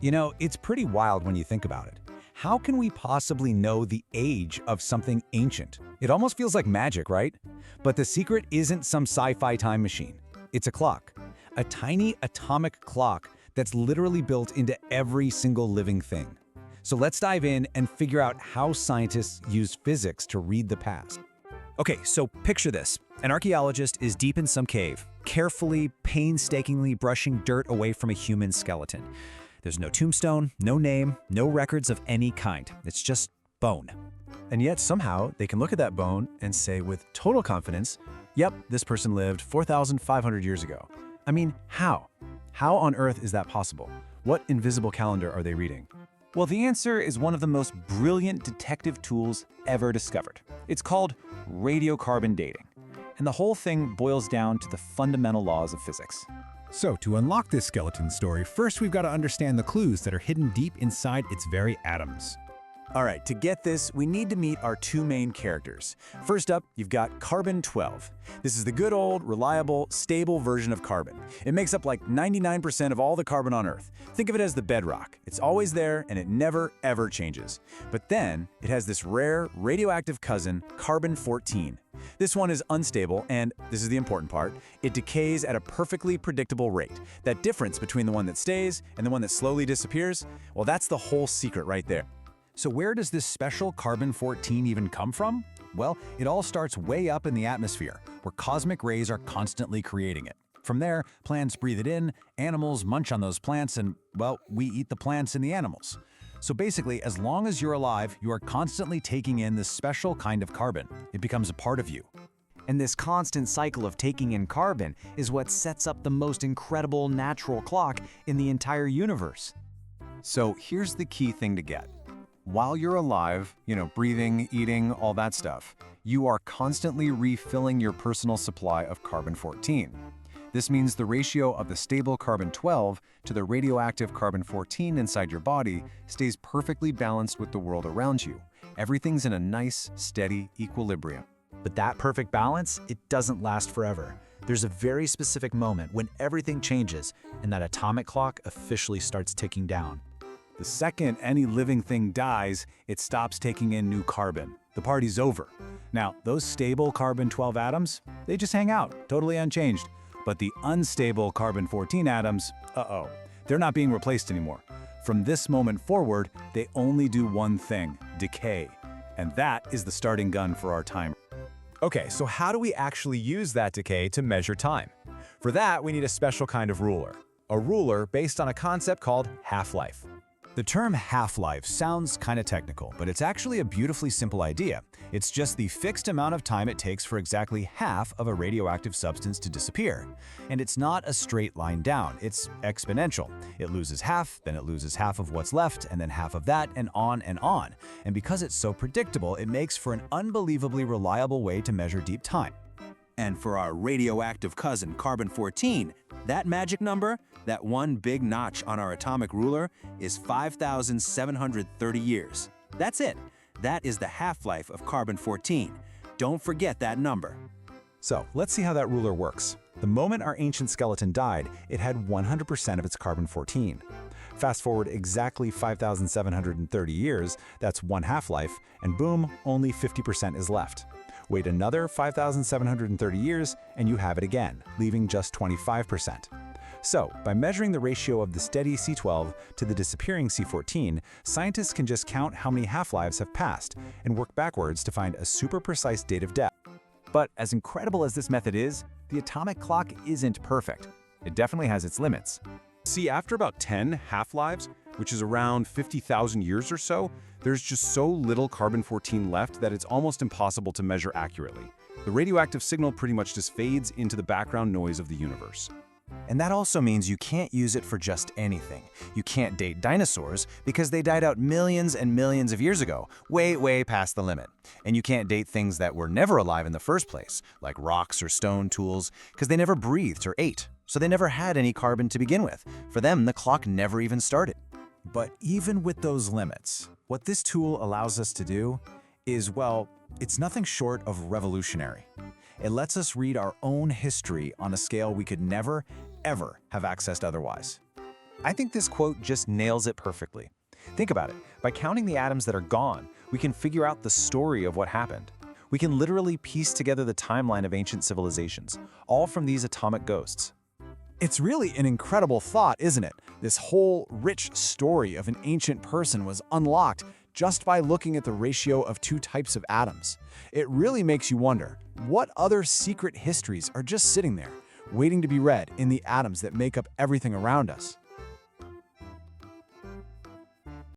You know, it's pretty wild when you think about it. How can we possibly know the age of something ancient? It almost feels like magic, right? But the secret isn't some sci-fi time machine. It's a clock. A tiny atomic clock that's literally built into every single living thing. So let's dive in and figure out how scientists use physics to read the past. Okay, so picture this. An archaeologist is deep in some cave, carefully, painstakingly brushing dirt away from a human skeleton. There's no tombstone, no name, no records of any kind. It's just bone. And yet somehow they can look at that bone and say with total confidence, yep, this person lived 4,500 years ago. I mean, how? How on earth is that possible? What invisible calendar are they reading? Well, the answer is one of the most brilliant detective tools ever discovered. It's called radiocarbon dating. And the whole thing boils down to the fundamental laws of physics. So, to unlock this skeleton story, first we've got to understand the clues that are hidden deep inside its very atoms. All right, to get this, we need to meet our two main characters. First up, you've got carbon-12. This is the good old, reliable, stable version of carbon. It makes up like 99% of all the carbon on Earth. Think of it as the bedrock. It's always there and it never, ever changes. But then, it has this rare, radioactive cousin, carbon-14. This one is unstable and, this is the important part, it decays at a perfectly predictable rate. That difference between the one that stays and the one that slowly disappears, well, that's the whole secret right there. So where does this special carbon-14 even come from? Well, it all starts way up in the atmosphere, where cosmic rays are constantly creating it. From there, plants breathe it in, animals munch on those plants, and, well, we eat the plants and the animals. So basically, as long as you're alive, you are constantly taking in this special kind of carbon. It becomes a part of you. And this constant cycle of taking in carbon is what sets up the most incredible natural clock in the entire universe. So here's the key thing to get. While you're alive, breathing, eating, all that stuff, you are constantly refilling your personal supply of carbon-14. This means the ratio of the stable carbon-12 to the radioactive carbon-14 inside your body stays perfectly balanced with the world around you. Everything's in a nice, steady equilibrium. But that perfect balance, it doesn't last forever. There's a very specific moment when everything changes and that atomic clock officially starts ticking down. The second any living thing dies, it stops taking in new carbon. The party's over. Now, those stable carbon-12 atoms, they just hang out, totally unchanged. But the unstable carbon-14 atoms, they're not being replaced anymore. From this moment forward, they only do one thing, decay. And that is the starting gun for our timer. Okay, so how do we actually use that decay to measure time? For that, we need a special kind of ruler. A ruler based on a concept called half-life. The term half-life sounds kind of technical, but it's actually a beautifully simple idea. It's just the fixed amount of time it takes for exactly half of a radioactive substance to disappear. And it's not a straight line down, it's exponential. It loses half, then it loses half of what's left, and then half of that, and on and on. And because it's so predictable, it makes for an unbelievably reliable way to measure deep time. And for our radioactive cousin, carbon-14, that magic number, that one big notch on our atomic ruler, is 5,730 years. That's it. That is the half-life of carbon-14. Don't forget that number. So let's see how that ruler works. The moment our ancient skeleton died, it had 100% of its carbon-14. Fast forward exactly 5,730 years, that's one half-life, and boom, only 50% is left. Wait another 5,730 years, and you have it again, leaving just 25%. So, by measuring the ratio of the steady C12 to the disappearing C14, scientists can just count how many half-lives have passed and work backwards to find a super precise date of death. But as incredible as this method is, the atomic clock isn't perfect. It definitely has its limits. See, after about 10 half-lives, which is around 50,000 years or so, there's just so little carbon-14 left that it's almost impossible to measure accurately. The radioactive signal pretty much just fades into the background noise of the universe. And that also means you can't use it for just anything. You can't date dinosaurs because they died out millions and millions of years ago, way past the limit. And you can't date things that were never alive in the first place, like rocks or stone tools, because they never breathed or ate. So they never had any carbon to begin with. For them, the clock never even started. But even with those limits, what this tool allows us to do is, well, it's nothing short of revolutionary. It lets us read our own history on a scale we could never, ever have accessed otherwise. I think this quote just nails it perfectly. Think about it. By counting the atoms that are gone, we can figure out the story of what happened. We can literally piece together the timeline of ancient civilizations, all from these atomic ghosts. It's really an incredible thought, isn't it? This whole rich story of an ancient person was unlocked just by looking at the ratio of two types of atoms. It really makes you wonder, what other secret histories are just sitting there, waiting to be read in the atoms that make up everything around us?